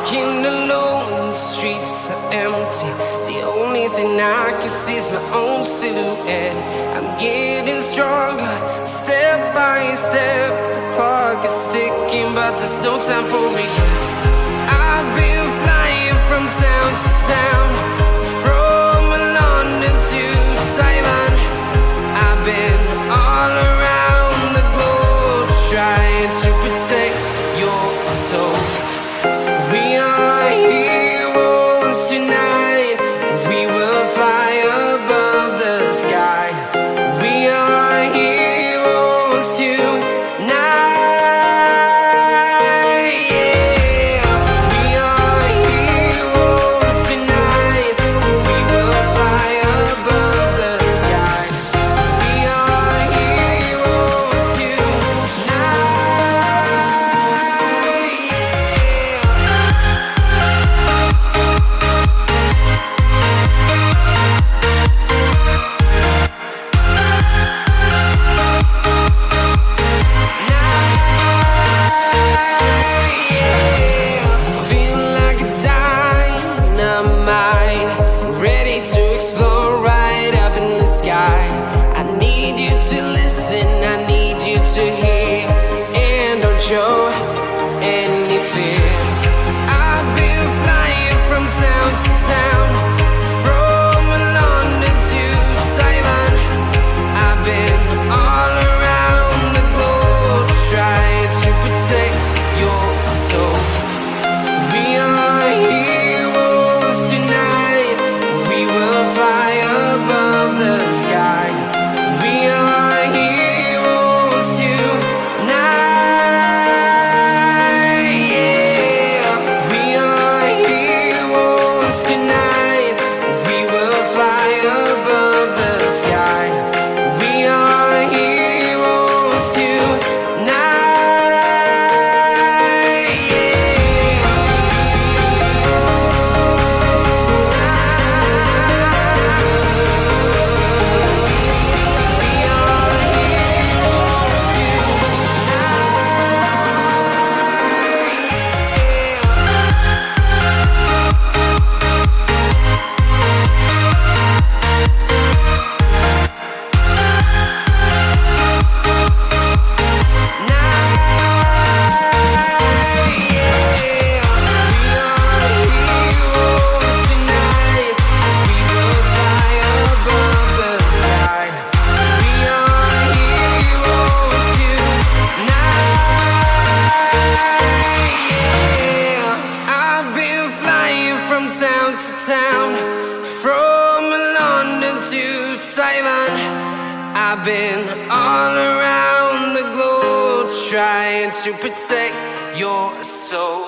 walking alone, the streets are empty. The only thing I can see is my own silhouette. I'm getting stronger, step by step. The clock is ticking, but there's no time for regrets. I've been flying from town to town, from London to Taiwan. I've been all around the globe, trying to protect your soul. We are heroes tonight. We will fly above the sky. We are heroes tonight. Yeah. We are heroes tonight. We will fly above the sky. We are heroes tonight. Feeling like a dynamite, ready to explode right up in the sky. I need you to listen, I need you to hear, and don't show any fear. I've been flying from town to town, from London to Taiwan. I've been all around the globe, trying to protect your soul. We are heroes tonight. We will fly above the sky. We are heroes tonight. Yeah. We are heroes tonight. We will fly above the sky. We are heroes tonight. Town to town, from London to Taiwan. I've been all around the globe, trying to protect your soul.